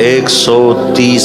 130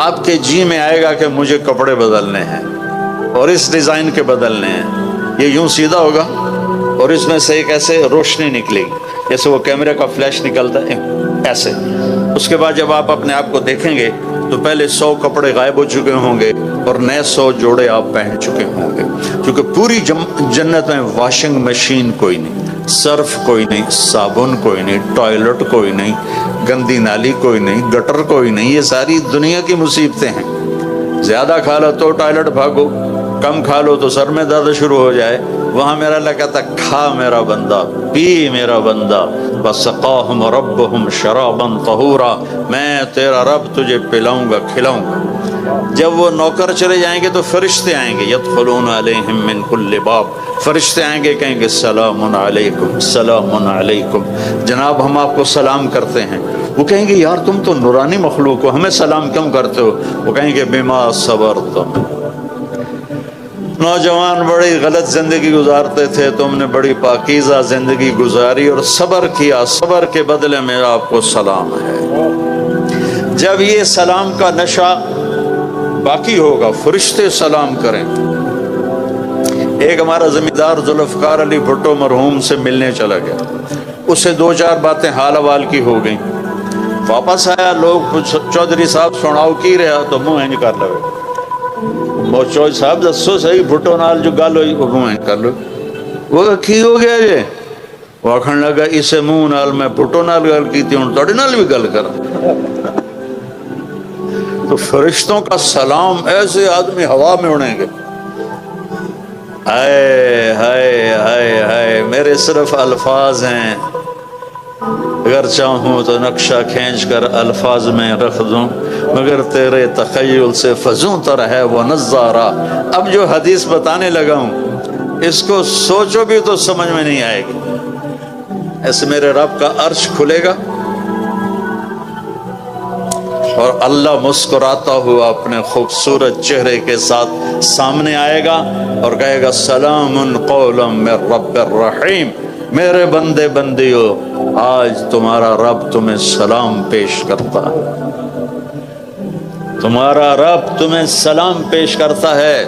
آپ کے جی میں آئے گا کہ مجھے کپڑے بدلنے ہیں اور اس ڈیزائن کے بدلنے ہیں، یہ یوں سیدھا ہوگا اور اس میں سے ایک ایسے روشنی نکلے گی جیسے وہ کیمرے کا فلیش نکلتا ہے ایسے۔ اس کے بعد جب آپ اپنے آپ کو دیکھیں گے تو پہلے 100 کپڑے غائب ہو چکے ہوں گے اور نئے 100 جوڑے آپ پہن چکے ہوں گے، کیونکہ پوری جنت میں واشنگ مشین کوئی نہیں، صرف کوئی نہیں، صابن کوئی نہیں، ٹوائلٹ کوئی نہیں، گندی نالی کوئی نہیں، گٹر کوئی نہیں۔ یہ ساری دنیا کی مصیبتیں ہیں۔ زیادہ کھا لو تو ٹوائلٹ بھاگو، کم کھا لو تو سر میں درد شروع ہو جائے۔ وہاں میرا اللہ کہتا کھا میرا بندہ، پی میرا بندہ، وَسَقَاهُمْ رَبُّهُمْ شَرَابًا طَهُورًا، میں تیرا رب تجھے پلاؤں گا کھلاؤں گا۔ جب وہ نوکر چلے جائیں گے تو فرشتے آئیں گے، يَدْخُلُونَ عَلَيْهِمْ مِنْ كُلِّ بَابٍ، فرشتے آئیں گے کہیں گے سلام علیکم سلام علیکم، جناب ہم آپ کو سلام کرتے ہیں۔ وہ کہیں گے یار تم تو نورانی مخلوق ہو، ہمیں سلام کیوں کرتے ہو؟ وہ کہیں گے بما صبرتم، نوجوان بڑی غلط زندگی گزارتے تھے، تم نے بڑی پاکیزہ زندگی گزاری اور صبر کیا، صبر کے بدلے میں آپ کو سلام ہے۔ جب یہ سلام کا نشہ باقی ہوگا فرشتے سلام کریں۔ ایک ہمارا زمیندار ذوالفقار علی بھٹو مرحوم سے ملنے چلا گیا، اس سے 2-4 باتیں حال احوال کی ہو گئیں، واپس آیا، لوگ چودھری صاحب سناؤ کی رہا تو منہ اینج کر لگے، چودھری صاحب دسو صحیح بھٹو نال جو گل ہوئی وہ منہ اینج کر لو۔ وہ کی ہو گیا جی؟ وہ آکھن لگا اسے منہ نال میں بھٹو نال گل کی تھی ہوں تھوڑی نال بھی گل کرا۔ تو فرشتوں کا سلام ایسے آدمی ہوا میں اڑیں گے، ہائے ہائے ہائے ہائے، میرے صرف الفاظ ہیں، اگر چاہوں تو نقشہ کھینچ کر الفاظ میں رکھ دوں، مگر تیرے تخیل سے فزوں تر ہے وہ نظارہ۔ اب جو حدیث بتانے لگا ہوں اس کو سوچو بھی تو سمجھ میں نہیں آئے گی۔ ایسے میرے رب کا عرش کھلے گا اور اللہ مسکراتا ہوا اپنے خوبصورت چہرے کے ساتھ سامنے آئے گا اور کہے گا سلام قولا من رب الرحیم، میرے بندے بندیو آج تمہارا رب تمہیں سلام پیش کرتا ہے، تمہارا رب تمہیں سلام پیش کرتا ہے۔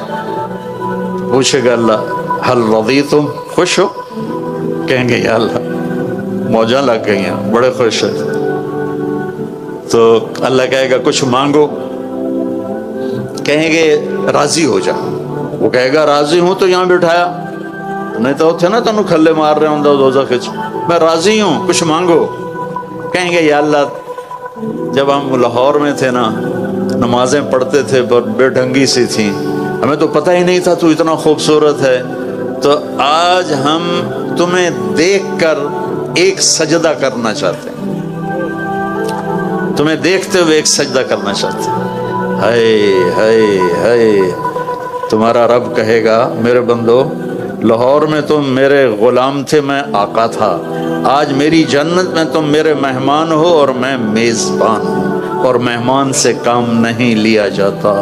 پوچھے گا اللہ حل رضیتم، خوش ہو؟ کہیں گے یا اللہ موجاں لگ گئی ہیں، بڑے خوش ہیں۔ تو اللہ کہے گا کچھ مانگو، کہیں گے راضی ہو جا، وہ کہے گا راضی ہوں تو یہاں بٹھایا نہیں تو تھے نا تنوں کھلے مار رہے ہوں دوزخ وچ، میں راضی ہوں کچھ مانگو۔ کہیں گے یا اللہ جب ہم لاہور میں تھے نا نمازیں پڑھتے تھے پر بے ڈھنگی سی تھیں، ہمیں تو پتہ ہی نہیں تھا تو اتنا خوبصورت ہے، تو آج ہم تمہیں دیکھ کر ایک سجدہ کرنا چاہتے ہیں، تمہیں دیکھتے ہوئے ایک سجدہ کرنا چاہتے ہیں۔ ہائے ہائے ہائے، تمہارا رب کہے گا میرے بندو لاہور میں تم میرے غلام تھے، میں آقا تھا، آج میری جنت میں تم میرے مہمان ہو اور میں میزبان ہوں، اور مہمان سے کام نہیں لیا جاتا،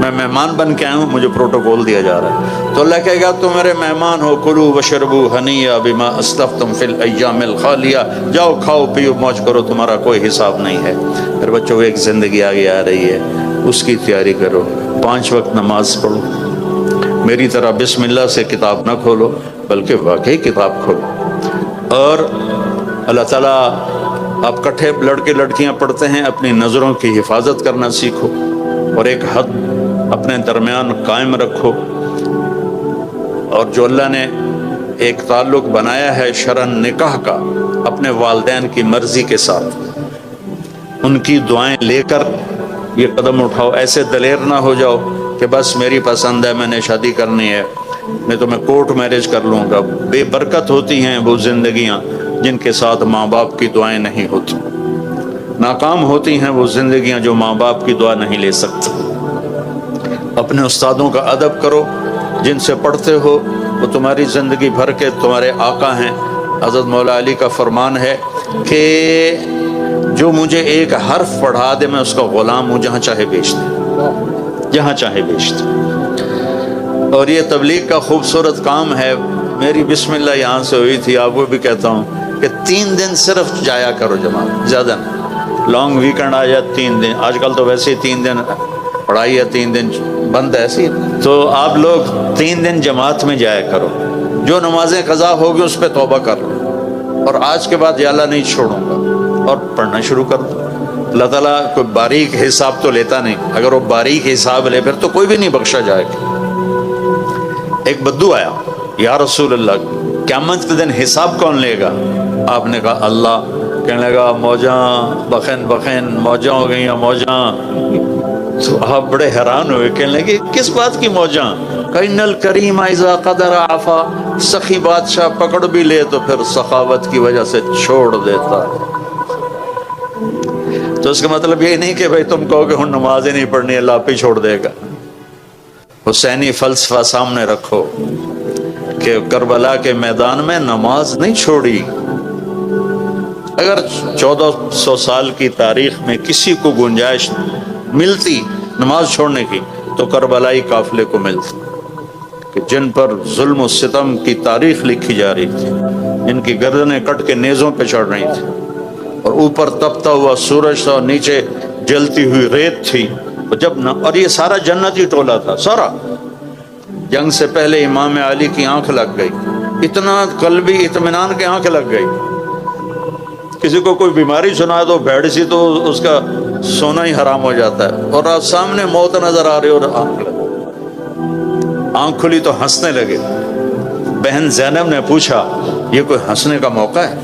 میں مہمان بن کے آیا ہوں، مجھے پروٹوکول دیا جا رہا ہے۔ تو اللہ کہے گا تم میرے مہمان ہو، کلوا واشربوا ہنیئا بما اسلفتم فی الایام الخالیہ، جاؤ کھاؤ پیو موج کرو، تمہارا کوئی حساب نہیں ہے۔ میرے بچوں ایک زندگی آگے آ رہی ہے، اس کی تیاری کرو، 5 وقت نماز پڑھو، میری طرح بسم اللہ سے کتاب نہ کھولو بلکہ واقعی کتاب کھولو، اور اللہ تعالیٰ آپ کٹھے لڑکے لڑکیاں پڑھتے ہیں، اپنی نظروں کی حفاظت کرنا سیکھو اور ایک حد اپنے درمیان قائم رکھو، اور جو اللہ نے ایک تعلق بنایا ہے شرعاً نکاح کا اپنے والدین کی مرضی کے ساتھ، ان کی دعائیں لے کر یہ قدم اٹھاؤ، ایسے دلیر نہ ہو جاؤ کہ بس میری پسند ہے میں نے شادی کرنی ہے، میں تو میں کورٹ میرج کر لوں گا۔ بے برکت ہوتی ہیں وہ زندگیاں جن کے ساتھ ماں باپ کی دعائیں نہیں ہوتی، ناکام ہوتی ہیں وہ زندگیاں جو ماں باپ کی دعا نہیں لے سکتی۔ اپنے استادوں کا ادب کرو، جن سے پڑھتے ہو وہ تمہاری زندگی بھر کے تمہارے آقا ہیں۔ حضرت مولا علی کا فرمان ہے کہ جو مجھے ایک حرف پڑھا دے میں اس کا غلام ہوں، جہاں چاہے بیچ دے، جہاں چاہے بیچ دے۔ اور یہ تبلیغ کا خوبصورت کام ہے، میری بسم اللہ یہاں سے ہوئی تھی، آپ کو بھی کہتا ہوں کہ 3 دن صرف جایا کرو جماعت، زیادہ نہیں، لانگ ویکنڈ آ جائے 3 دن، آج کل تو ویسے ہی 3 دن پڑھائی ہے، 3 دن بند ہے ایسی، تو آپ لوگ 3 دن جماعت میں جایا کرو، جو نمازیں قضا ہوگی اس پہ توبہ کر لو، اور آج کے بعد یا اللہ نہیں چھوڑوں گا، اور پڑھنا شروع کر دو۔ اللہ تعالیٰ کوئی باریک حساب تو لیتا نہیں، اگر وہ باریک حساب لے پھر تو کوئی بھی نہیں بخشا جائے گا۔ ایک بدو آیا، یا رسول اللہ قیامت کے دن حساب کون لے گا؟ آپ نے کہا اللہ۔ کہنے لگا موجاں بخین بخین موجاں ہو گئی ہیں موجاں۔ تو آپ بڑے حیران ہوئے، کہنے لگے کس بات کی موجاں؟ کَإِنَّ الْكَرِيمَ إِذَا قَدَرَ عَفَا، سخی بادشاہ پکڑ بھی لے تو پھر سخاوت کی وجہ سے چھوڑ دیتا ہے۔ تو اس کا مطلب یہ نہیں کہ بھائی تم کہو کہ ہن نماز ہی نہیں پڑھنی، اللہ آپ ہی چھوڑ دے گا۔ حسینی فلسفہ سامنے رکھو کہ کربلا کے میدان میں نماز نہیں چھوڑی۔ اگر 1400 سال کی تاریخ میں کسی کو گنجائش ملتی نماز چھوڑنے کی تو کربلائی قافلے کو ملتی، کہ جن پر ظلم و ستم کی تاریخ لکھی جا رہی تھی، ان کی گردنیں کٹ کے نیزوں پہ چڑھ رہی تھی، اور اوپر تپتا ہوا سورج تھا اور نیچے جلتی ہوئی ریت تھی، اور یہ سارا جنتی ٹولہ تھا سارا۔ جنگ سے پہلے امام علی کی آنکھ لگ گئی، اتنا قلبی اطمینان کے آنکھ لگ گئی۔ کسی کو کوئی بیماری سنا دو بھیڑ سی تو اس کا سونا ہی حرام ہو جاتا ہے، اور سامنے موت نظر آ رہی اور آنکھ کھلی تو ہنسنے لگے۔ بہن زینب نے پوچھا یہ کوئی ہنسنے کا موقع ہے،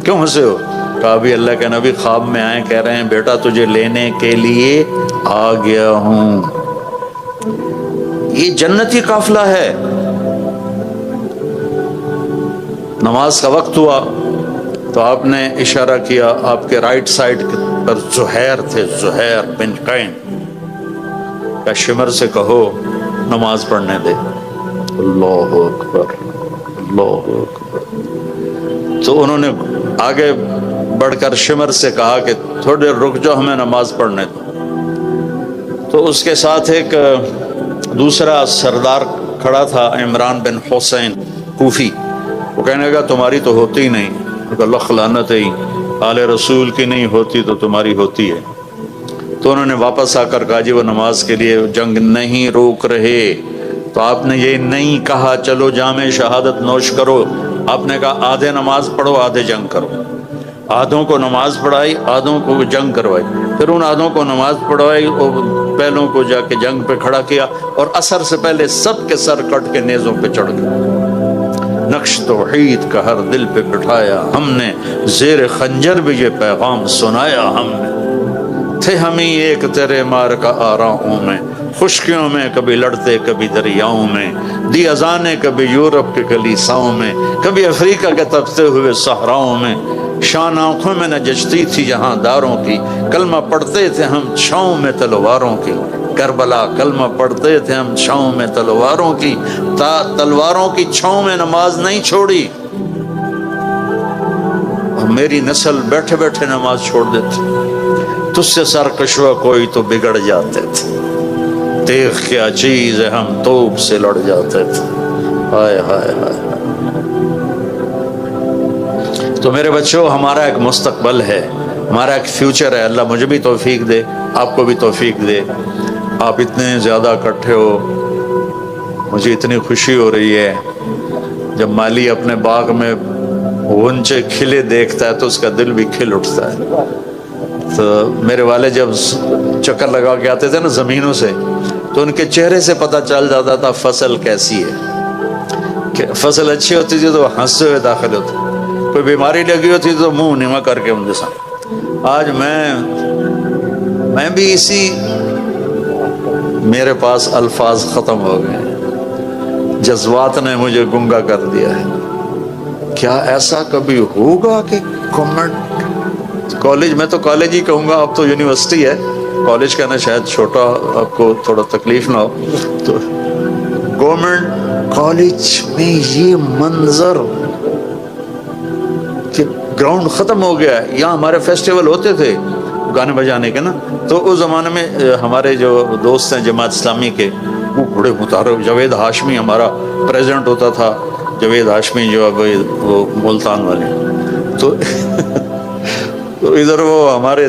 کیوں ہنسے ہو؟ کہا بھی اللہ کے نبی خواب میں آئے، کہہ رہے ہیں بیٹا تجھے لینے کے لیے آ گیا ہوں۔ یہ جنتی قافلہ ہے۔ نماز کا وقت ہوا تو آپ نے اشارہ کیا، آپ کے رائٹ سائڈ پر زہیر تھے، زہیر بن قین، کہ شمر سے کہو نماز پڑھنے دے۔ اللہ اکبر اللہ اکبر۔ تو انہوں نے آگے بڑھ کر شمر سے کہا کہ تھوڑی دیر رک جاؤ، ہمیں نماز پڑھنے دو۔ تو اس کے ساتھ ایک دوسرا سردار کھڑا تھا، عمران بن حسین کوفی، وہ کہنے لگا تمہاری تو ہوتی ہی نہیں۔ اللہ لعنت ہی، آل رسول کی نہیں ہوتی تو تمہاری ہوتی ہے۔ تو انہوں نے واپس آ کر کہا جی وہ نماز کے لیے جنگ نہیں روک رہے۔ تو آپ نے یہ نہیں کہا چلو جام شہادت نوش کرو، آپ نے کہا آدھے نماز پڑھو آدھے جنگ کرو۔ آدھوں کو نماز پڑھائی، آدھوں کو جنگ کروائی، پھر ان آدھوں کو نماز پڑھوائی اور پہلوں کو جا کے جنگ پہ کھڑا کیا، اور عصر سے پہلے سب کے سر کٹ کے نیزوں پہ چڑھ گئے۔ نقش توحید کا ہر دل پہ بٹھایا ہم نے، زیر خنجر بھی یہ پیغام سنایا ہم نے۔ تھے ہم ہی ایک تیرے مار کا آراؤں میں، خشکیوں میں کبھی لڑتے کبھی دریاؤں میں، دی اذانیں کبھی یورپ کے کلیساؤں میں، کبھی افریقہ کے تپتے ہوئے صحراؤں میں۔ شان آنکھوں میں نہ جچتی تھی جہاں داروں کی، کلمہ پڑھتے تھے ہم چھاؤں میں تلواروں کی۔ کربلا کلمہ پڑھتے تھے ہم چھاؤں میں تلواروں کی، تلواروں کی چھاؤں میں نماز نہیں چھوڑی، اور میری نسل بیٹھے بیٹھے نماز چھوڑ دیتی۔ تجھ سے سرکشوا کوئی تو بگڑ جاتے تھے، دیکھ کیا چیز ہے ہم توپ سے لڑ جاتے تھے۔ ہائے ہائے ہائے۔ تو میرے بچوں ہمارا ایک مستقبل ہے، ہمارا ایک فیوچر ہے۔ اللہ مجھے بھی توفیق دے، آپ کو بھی توفیق دے۔ آپ اتنے زیادہ اکٹھے ہو، مجھے اتنی خوشی ہو رہی ہے۔ جب مالی اپنے باغ میں غنچے کھلے دیکھتا ہے تو اس کا دل بھی کھل اٹھتا ہے۔ تو میرے والد جب چکر لگا کے آتے تھے نا زمینوں سے، تو ان کے چہرے سے پتہ چل جاتا تھا فصل کیسی ہے۔ کہ فصل اچھی ہوتی تھی تو ہنستے ہوئے داخل ہوتے، کوئی بیماری لگی ہوتی تو منہ نیوا کر کے ان کے ساتھ۔ آج میں بھی اسی، میرے پاس الفاظ ختم ہو گئے، جذبات نے مجھے گنگا کر دیا ہے۔ کیا ایسا کبھی ہوگا کہ گورنمنٹ کالج، میں تو کالج ہی کہوں گا، اب تو یونیورسٹی ہے، کالج کہنا شاید چھوٹا آپ کو تھوڑا تکلیف نہ ہو، تو گورنمنٹ کالج میں یہ منظر کہ گراؤنڈ ختم ہو گیا ہے۔ یہاں ہمارے فیسٹیول ہوتے تھے گانے بجانے کے نا، تو اس زمانے میں ہمارے جو دوست ہیں جماعت اسلامی کے، وہ بڑے متعارف، جاوید ہاشمی ہمارا پریزیڈنٹ ہوتا تھا، جاوید ہاشمی جو اب وہ ملتان والے، تو ادھر وہ ہمارے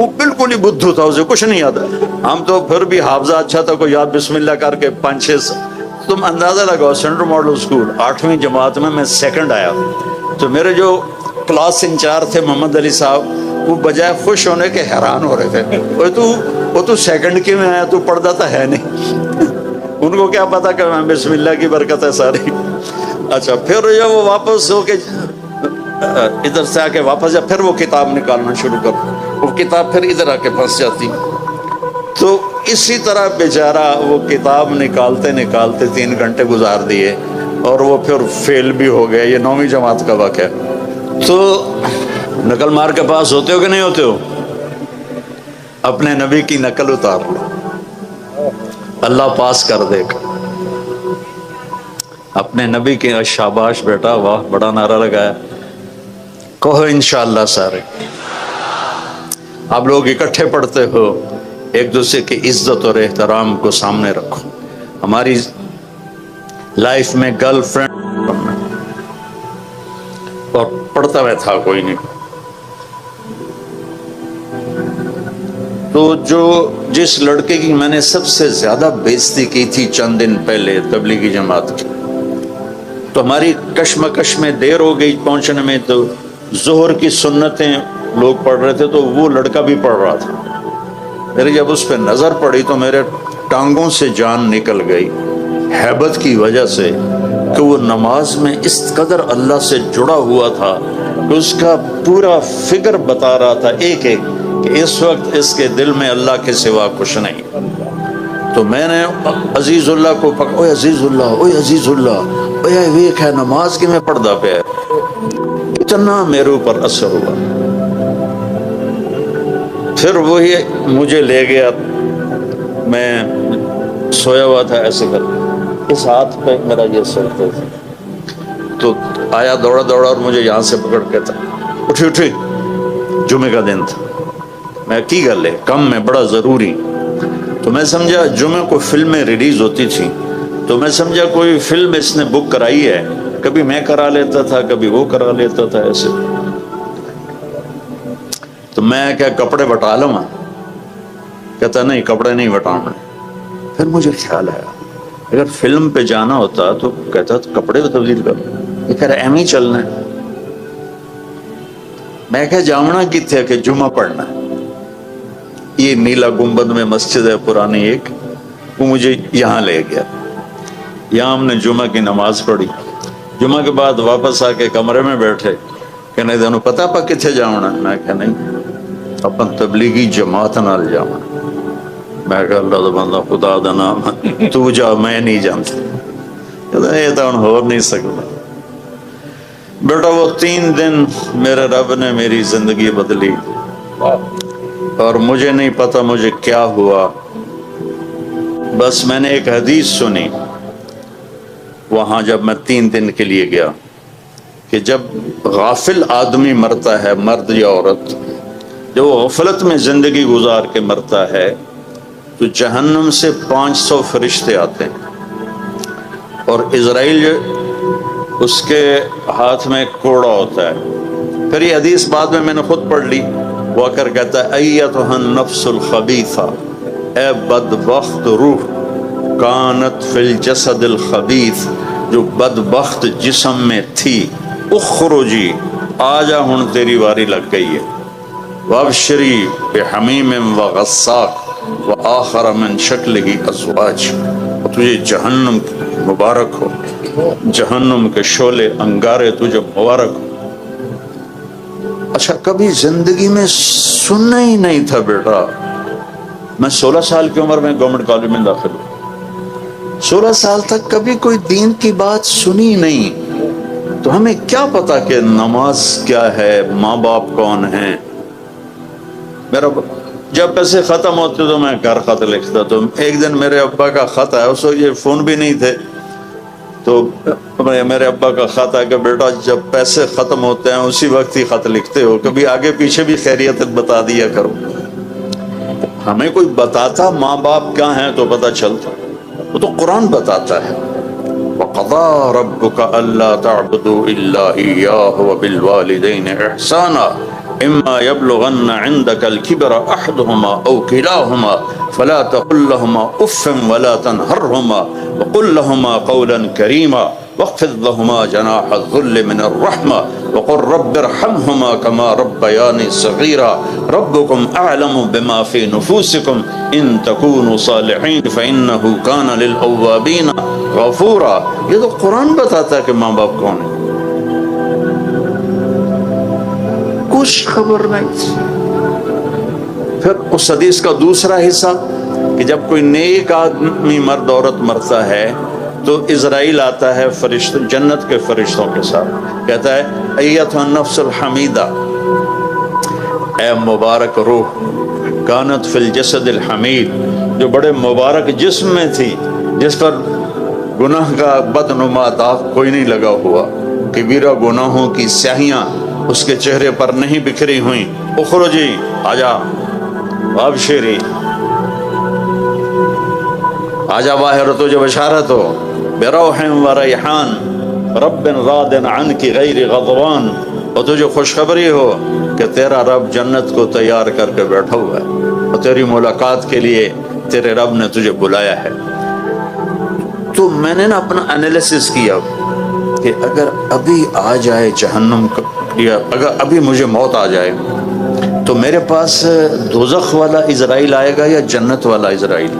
وہ بالکل ہی بدھو تھا, اسے کچھ نہیں یاد. ہم تو پھر بھی حافظہ اچھا تھا, کوئی یاد بسم اللہ کر کے 5-6. تم اندازہ لگاؤ, سینٹرل ماڈل اسکول 8ویں جماعت میں سیکنڈ آیا. تو میرے جو کلاس انچارج تھے محمد علی صاحب, وہ بجائے خوش ہونے کے حیران ہو رہے تھے, وہ تو سیکنڈ کے میں آیا, تو پڑھتا تو ہے نہیں. ان کو کیا پتا کہ بسم اللہ کی برکت ہے ساری. اچھا, پھر جب وہ واپس ہو کے ادھر سے آ کے واپس جا, پھر وہ کتاب نکالنا شروع کر, وہ کتاب پھر ادھر آ کے پھنس جاتی. تو اسی طرح بیچارہ وہ کتاب نکالتے نکالتے 3 گھنٹے گزار دیے, اور وہ پھر فیل بھی ہو گیا. یہ 9ویں جماعت کا واقعہ. تو نقل مار کے پاس ہوتے ہو کہ نہیں ہوتے ہو؟ اپنے نبی کی نقل اتار لو, اللہ پاس کر دے گا. اپنے نبی کے شاباش بیٹا, واہ بڑا نعرہ لگایا. کہو انشاءاللہ سارے. آپ لوگ اکٹھے پڑھتے ہو, ایک دوسرے کی عزت اور احترام کو سامنے رکھو. ہماری لائف میں گرل فرینڈ اور پڑھتا ہوا تھا کوئی نہیں. تو جس لڑکے کی میں نے سب سے زیادہ بےزتی کی تھی چند دن پہلے تبلیغی جماعت کی, تو ہماری کشمکش میں دیر ہو گئی پہنچنے میں. تو ظہر کی سنتیں لوگ پڑھ رہے تھے, تو وہ لڑکا بھی پڑھ رہا تھا. میری جب اس پہ نظر پڑی تو میرے ٹانگوں سے جان نکل گئی, ہیبت کی وجہ سے, کہ وہ نماز میں اس قدر اللہ سے جڑا ہوا تھا کہ اس کا پورا فگر بتا رہا تھا ایک ایک, کہ اس وقت اس کے دل میں اللہ کے سوا کچھ نہیں. تو میں نے عزیز اللہ کو پکڑا, اوے عزیز اللہ, اوے عزیز اللہ, اوے ویک ہے نماز کی میں پڑھدا پیا. اتنا میرے اوپر اثر ہوا. پھر وہی مجھے لے گیا, میں سویا ہوا تھا ایسے کر, اس ہاتھ پہ میرا یہ سر تھا. تو آیا دوڑا دوڑا اور مجھے یہاں سے پکڑ کے تھا, اٹھی اٹھی, جمعے کا دن تھا. میں کی گل ہے کم میں بڑا ضروری. تو میں سمجھا جمعے کو فلمیں ریلیز ہوتی تھی, تو میں سمجھا کوئی فلم اس نے بک کرائی ہے. کبھی میں کرا لیتا تھا, کبھی وہ کرا لیتا تھا ایسے. تو میں کیا کپڑے بٹا لوں؟ کہتا نہیں کپڑے نہیں بٹاؤں. پھر مجھے خیال آیا اگر فلم پہ جانا ہوتا تو کہتا کپڑے تو تبدیل کر. یہ کہہ رہا ایم ہی چلنا ہے. میں کہا جامنا کتنے کہ جمعہ پڑھنا ہے. یہ نیلا گنبد میں مسجد ہے پرانی ایک, وہ مجھے یہاں لے گیا. یہاں ہم نے جمعہ کی نماز پڑھی. جمعہ کے بعد واپس آ کے کمرے میں بیٹھے, کہنے دونوں پتہ پا کتنے جاؤنا. میں کہا نہیں اپن تبلیغی جماعت نال جاؤنا. میں کہا اللہ دا بندہ خدا دا نام تو جا, میں نہیں جانتا. کہتا یہ تو ہو نہیں سکتا. بیٹا وہ 3 دن میرے رب نے میری زندگی بدلی, اور مجھے نہیں پتا مجھے کیا ہوا. بس میں نے ایک حدیث سنی وہاں جب میں 3 دن کے لیے گیا, کہ جب غافل آدمی مرتا ہے, مرد یا عورت, جب وہ غفلت میں زندگی گزار کے مرتا ہے, تو جہنم سے 500 فرشتے آتے ہیں, اور اسرائیل اس کے ہاتھ میں کوڑا ہوتا ہے. پھر یہ حدیث بعد میں نے خود پڑھ لی. وہ کر کہتا ہے ایتھا النفس الخبیثہ, اے بدبخت روح, کانت فی الجسد الخبیث, جو بدبخت جسم میں تھی, اخرجی, آجا ہن تیری واری لگ گئی ہے. وابشری بحمیم وغساق وآخر من شکلہ ازواج, تجھے جہنم مبارک ہو, جہنم کے شعلے انگارے تجھے مبارک ہو. اچھا کبھی زندگی میں سننا ہی نہیں تھا بیٹا. میں 16 سال کی عمر میں گورنمنٹ کالج میں داخل ہوں. 16 سال تک کبھی کوئی دین کی بات سنی نہیں. تو ہمیں کیا پتا کہ نماز کیا ہے, ماں باپ کون ہیں. میرا جب پیسے ختم ہوتے تو میں گھر خط لکھتا. تو ایک دن میرے ابا کا خط آیا, اس وقت یہ فون بھی نہیں تھے, تو میرے ابا کا خط آیا کہ بیٹا جب پیسے ختم ہوتے ہیں اسی وقت ہی خط لکھتے ہو, کبھی آگے پیچھے بھی خیریت بتا دیا کرو. ہمیں کوئی بتاتا ماں باپ کیا ہیں تو پتہ چلتا. وہ تو قرآن بتاتا ہے, وَقَضَىٰ رَبُّكَ أَلَّا تَعْبُدُوا إِلَّا إِيَّاهُ وَبِالْوَالِدَيْنِ إِحْسَانًا اما يبلغن عندك الكبر احدهما او كلاهما فلا تقل لهما اف ولا تنهرهما وقل لهما قولا كريما واخفض لهما جناح الذل من الرحمة وقل رب ارحمهما كما ربياني صغيرا ربكم اعلم بما في نفوسكم ان تكونوا صالحين فانه كان للاوابين غفورا. یہ تو قرآن بتاتا ہے کہ ماں باپ کون ہے. کچھ خبر نہیں تھی. پھر اس حدیث کا دوسرا حصہ کہ جب کوئی نیک آدمی مرد عورت مرتا ہے تو اسرائیل آتا ہے فرشتہ جنت کے فرشتوں کے ساتھ, کہتا ہے ایتھا النفس الحمیدہ, اے مبارک روح, کانت فی الجسد الحمید, جو بڑے مبارک جسم میں تھی جس پر گناہ کا بدنما داغ کوئی نہیں لگا ہوا, کبیرہ گناہوں کی سیاہیاں اس کے چہرے پر نہیں بکھری ہوئیں. اخرجی, آجا, ابشری, آجا باہر, تجھے بشارت ہو, بروح و ریحان رب راض عنک غیر غضبان, اور تجھے خوشخبری ہو کہ تیرا رب جنت کو تیار کر کے بیٹھا ہوا ہے اور تیری ملاقات کے لیے تیرے رب نے تجھے بلایا ہے. تو میں نے نا اپنا انالیسس کیا کہ اگر ابھی آ جائے جہنم کا, یا اگر ابھی مجھے موت آ جائے تو میرے پاس دوزخ والا اسرائیل آئے گا یا جنت والا اسرائیل.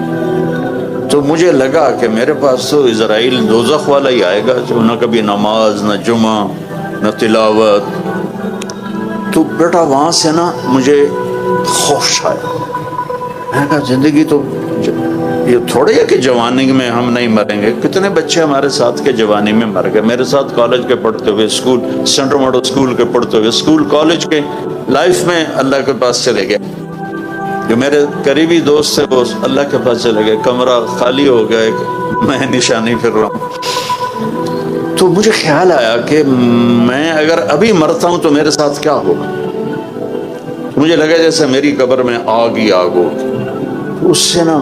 تو مجھے لگا کہ میرے پاس تو اسرائیل دوزخ والا ہی آئے گا, جو نہ کبھی نماز, نہ جمعہ, نہ تلاوت. تو بیٹا وہاں سے نا مجھے خوف آیا. میں کہا زندگی تو یہ تھوڑے ہے کہ جوانی میں ہم نہیں مریں گے. کتنے بچے ہمارے ساتھ کے جوانی میں مر گئے, میرے ساتھ کالج کے پڑھتے ہوئے, اسکول سینٹر ماڈل اسکول کے پڑھتے ہوئے, اسکول کالج کے لائف میں اللہ کے پاس چلے گئے. جو میرے قریبی دوست تھے وہ اللہ کے پاس چلے گئے, کمرہ خالی ہو گیا, میں نشانی پھر رہا ہوں. تو مجھے خیال آیا کہ میں اگر ابھی مرتا ہوں تو میرے ساتھ کیا ہوگا. مجھے لگا جیسے میری قبر میں آگ ہی آگ ہوگی. اس سے نا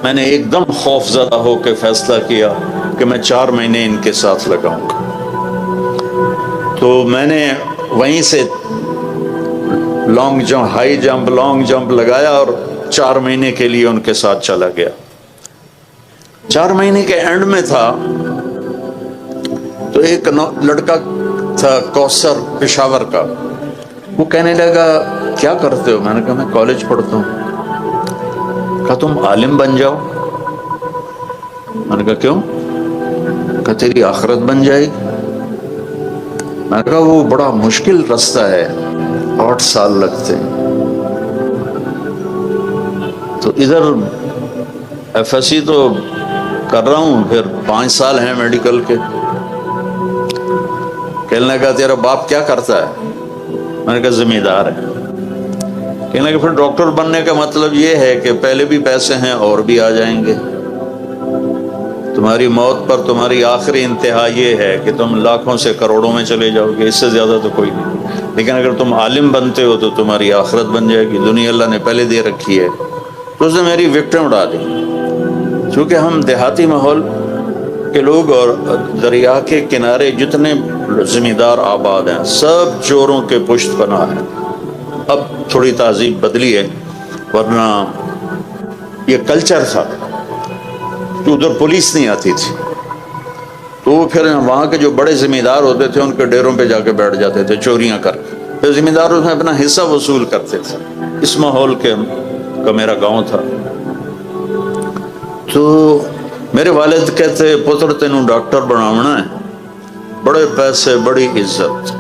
میں نے ایک دم خوف زدہ ہو کے فیصلہ کیا کہ میں 4 مہینے ان کے ساتھ لگاؤں گا. تو میں نے وہیں سے long jump, high jump, long jump لگایا اور 4 مہینے کے لیے ان کے ساتھ چلا گیا. 4 مہینے کے اینڈ میں تھا تو ایک لڑکا تھا کوثر پشاور کا, وہ کہنے لگا کیا کرتے ہو. میں نے کہا میں کالج پڑھتا ہوں. کہا تم عالم بن جاؤ. میں نے کہا کیوں. کہا تیری آخرت بن جائے گی. میں نے کہا وہ بڑا مشکل رستہ ہے, 8 سال لگتے ہیں. تو ادھر ایف ایس سی تو کر رہا ہوں, پھر 5 سال ہیں میڈیکل کے. کہنے لگا تیرا باپ کیا کرتا ہے. میں نے کہا زمیندار ہے. کہنے لگا پھر ڈاکٹر بننے کا مطلب یہ ہے کہ پہلے بھی پیسے ہیں اور بھی آ جائیں گے. تمہاری موت پر تمہاری آخری انتہا یہ ہے کہ تم لاکھوں سے کروڑوں میں چلے جاؤ گے, اس سے زیادہ تو کوئی نہیں. لیکن اگر تم عالم بنتے ہو تو تمہاری آخرت بن جائے گی, دنیا اللہ نے پہلے دے رکھی ہے. تو اس نے میری وکٹیں اڑا دی. چونکہ ہم دیہاتی ماحول کے لوگ اور دریا کے کنارے جتنے زمیندار آباد ہیں سب چوروں کے پشت پناہ ہیں. اب تھوڑی تہذیب بدلی ہے, ورنہ یہ کلچر تھا کہ ادھر پولیس نہیں آتی تھی. تو پھر وہاں کے جو بڑے زمیندار ہوتے تھے ان کے ڈیروں پہ جا کے بیٹھ جاتے تھے چوریاں کر کے. پھر زمیندار اس میں اپنا حصہ وصول کرتے تھے. اس ماحول کا میرا گاؤں تھا. تو میرے والد کہتے پتر تینوں ڈاکٹر بناونا ہے, بڑے پیسے بڑی عزت.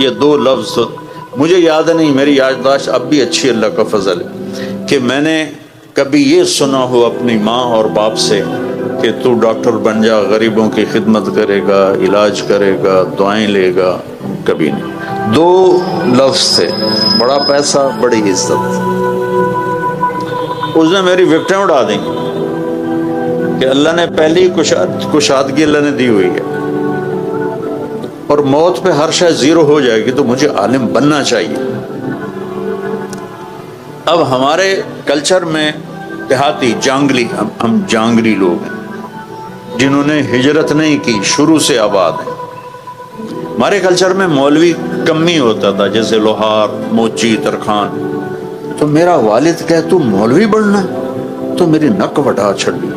یہ 2 لفظ تو مجھے یاد نہیں, میری یادداشت اب بھی اچھی اللہ کا فضل ہے, کہ میں نے کبھی یہ سنا ہو اپنی ماں اور باپ سے کہ تو ڈاکٹر بن جا, غریبوں کی خدمت کرے گا, علاج کرے گا, دعائیں لے گا. کبھی نہیں. 2 لفظ تھے, بڑا پیسہ بڑی عزت. اس نے میری وکٹیں اڑا دیں کہ اللہ نے پہلی کشادگی اللہ نے دی ہوئی ہے, اور موت پہ ہر شے زیرو ہو جائے گی, تو مجھے عالم بننا چاہیے. اب ہمارے کلچر میں دیہاتی جانگلی, ہم جانگلی لوگ ہیں جنہوں نے ہجرت نہیں کی, شروع سے آباد ہیں. ہمارے کلچر میں مولوی کم ہی ہوتا تھا، جیسے لوہار، موچی، ترخان. تو میرا والد کہے تو مولوی بننا، تو میری نک وٹا چھڑی.